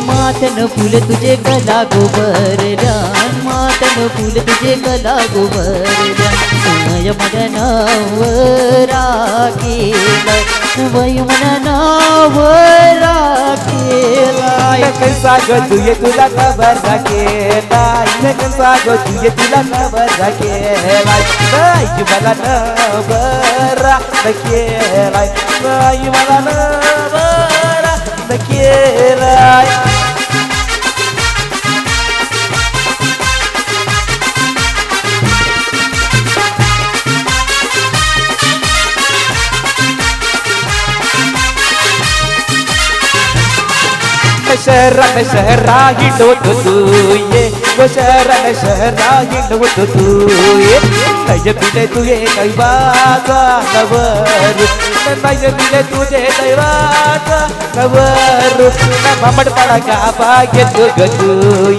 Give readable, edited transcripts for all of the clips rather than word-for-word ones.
माथन फूल तुझे गला गोबर माथन फूल तुझे गला गोबर मन नावरा केला वय मन नावरा केला कसा ग तुझे तुला खबर केला कसा ग तुझे तुला खबर केला मला नवरा केला मला नवरा केला शहरान शहरा हिंडवतो तू ये शहरान शहरा हिंडवतो तू ये नाही पिले तुझे दैवाचा नवर नाही पिले तुझे दैवाचा नवर न मामड पडा गावा घेतो ग तू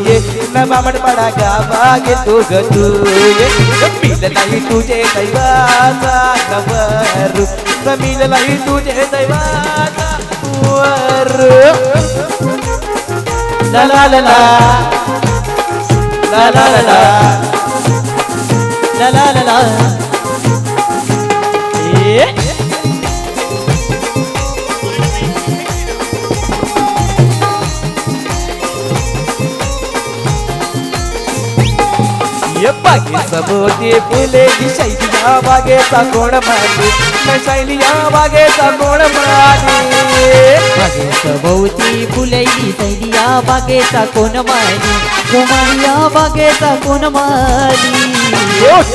ये न मामड पडा गावा घेतो ग तू ये पिले नाही तुझे दैवाचा नवर न मिले नाही तुझे दैवाचा वर la la la la la la la la la la la la बागे सबोटे फुले शैलिया बागेचा कोण मागे शैलिया बागेचा कोण मागे बागे सभोवती फुलैली शैलिया बागेचा कोण माली कुमारिया बागेचा कोण माली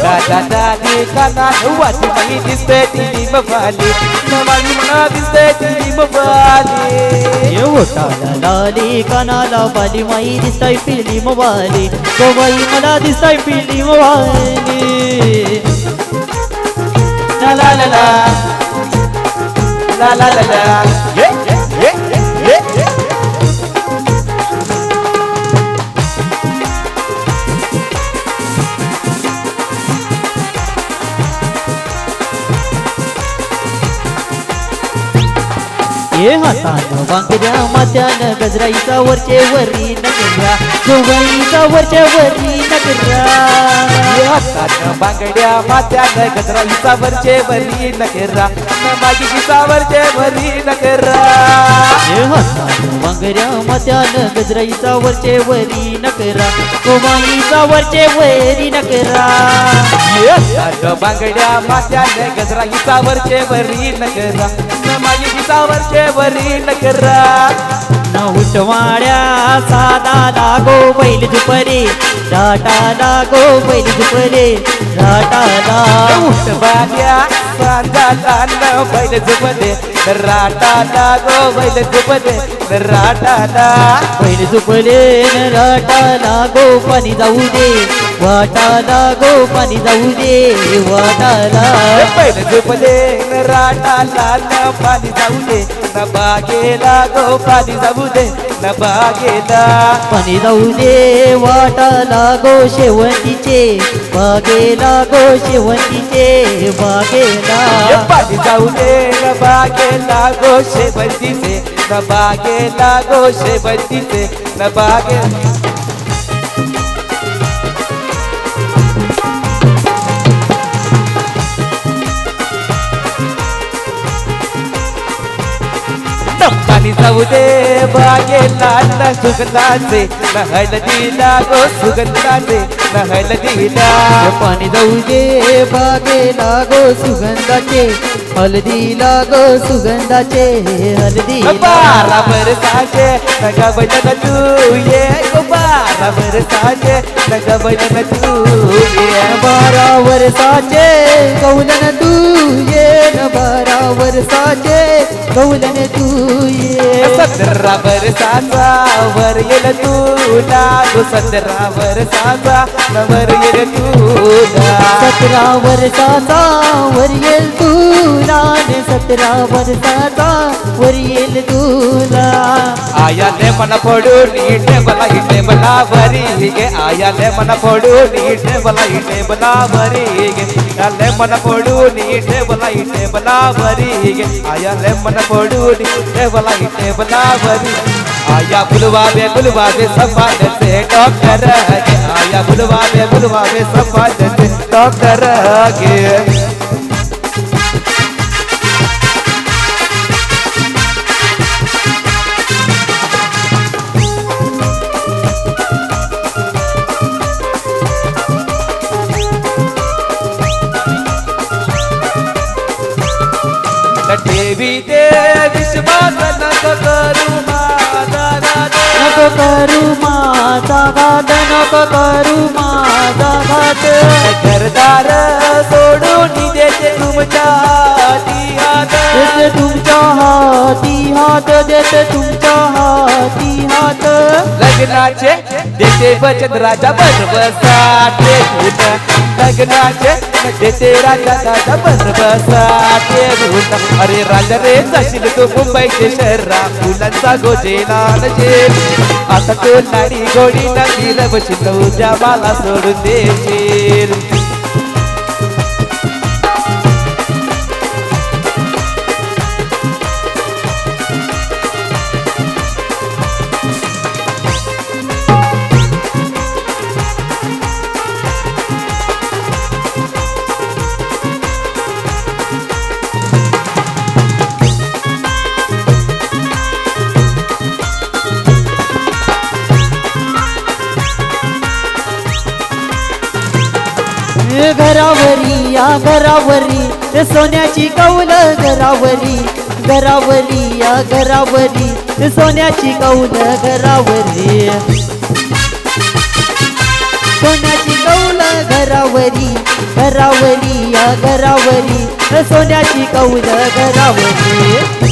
दादा दादी काना वाटी माही दिसते ती मवाली माही मना दिसते ती मवाली ओठाला लाली कानाला बाली माई दिसताय पिली मवाली गोबाई मला दिसताय पिली मवाली ला ला ला ला ला ला ला ये ये ये ये ये हातानं बांगड्या माथ्यानं गजराईचा वरचे वरी नगरा गोबाईचा वरचे वरी नगरा हातानं बांगड्या माथ्यानं गजराईचा वरचे वरी नगरा मागिचा वरचे वरी नगरा ये हातानं बांगड्या माथ्यानं गजराईचा वरचे वरी नगरा गोबाईचा वरचे वरी नगरा ये हातानं बांगड्या माथ्यानं गजराईचा वरचे वरी नगरा मागिचा वरचे वरी नगरा न उठवाड्या साधा लागो बैल झुपरे राटा लागो बैल झुपरे राटाला उठवाड्या साधा लागो बैल झुपरे राटा लागो बैल झुपरे राटाला बैल झुपले न राटा लागो पाणी जाऊ दे वाटा लागो पाणी जाऊ दे वाटाला बैल झुपले राटाला न पाणी जाऊ दे न बागेला गो पाणी जाऊ दे न बागेला पाणी जाऊ दे वाटा लागो शेवंतीचे बागेला गो शेवंतीचे बागेला पाणी जाऊ दे न बागेला गो शेवंतीचे न बागेला गो शेवंतीचे न बागेला पाणी जाऊ दे बागेला न सुगंधाचे न हळदीला गो सुगंधाचे न हळदीला पाणी जाऊ दे बागेला गो सुगंधाचे हळदीला गो सुगंधाचे हळदीला बारा बरसाचे नगा बजन तू ये गो बारा बरसाचे नगा बजन तू ये 12 वर्षाचे कौलन तू ये न 12 वर्षाचे कौलन तू ये 17 वर्षाचा वर येल तुला 17 वर्षाचा वर येल तुला 17 वर्षाचा वर येल तुला 17 वर्षाचा वर येईल तुला. आयाले मन पडून टेबला टेबला भरी गे आयाले मन पडून टेबला टेबला भरी गे आयाले मन पडून टेबला टेबला भरी गे आयाले मन पडून टेबला टेबला भरी. आया बुलवावे संभालते डॉक्टर गे आया बुलवावे संभालते डॉक्टर गे. देवी दे विश्वास नको करू माझा नको करू माझा घात नको करू माझा घात. घरदार सोडून देते तुमच्या हाती देते तुमच्या हाती हात देते तुमच्या हाती हात. लग्नाचे देते बचत राजा बरबसाटे लग्नाचे देते राजा बरबसाटे. अरे राजा रे जाशील तू मुंबईचे शहरा फुलांचा गोजेला आता तो नाडी गोडी नदीला बशील उद्या मला सोडून देशील. घरावरी या घरावरी ते सोन्याची कौल घरावरी घरावरी या घरावरी ते सोन्याची कौल घरावरी सोन्याची कौल घरावरी घरावरी या घरावरी ते सोन्याची कौल घरावरी.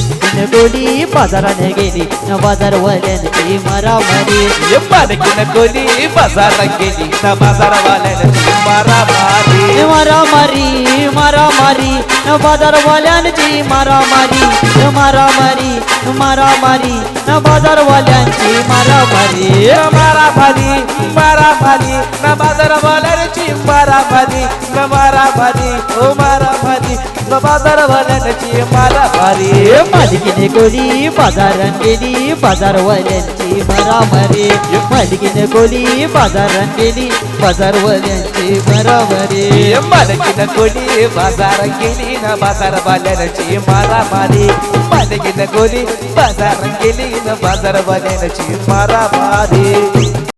गोली बाजाराने गेली न बाजारवाल्यांची मारामारी पालकीन गोली बाजारात गेली न बाजारवाल्यांची मारामारी मारामारी मारामारी न बाजारवाल्यांची मारामारी मारामारी मारामारी न बाजारवाल्यांची मारामारी मारामारी मारामारी न बाजारवाल्यांची मारामारी न मारामारी ओ मारामारी न बाजारवाल्यांची मारामारी. मालकीने गोली बाजारात गेली बाजारवाल्यांची मारामारी मालकीने गोली बाजारात गेली बाजारवाल्यांची मारामारी. मालकीन गोली बाजारात गेली न बाजारवाल्यांची मारामारी मालकीन गोली बाजारात गेली न बाजारवाल्यांची मारामारी.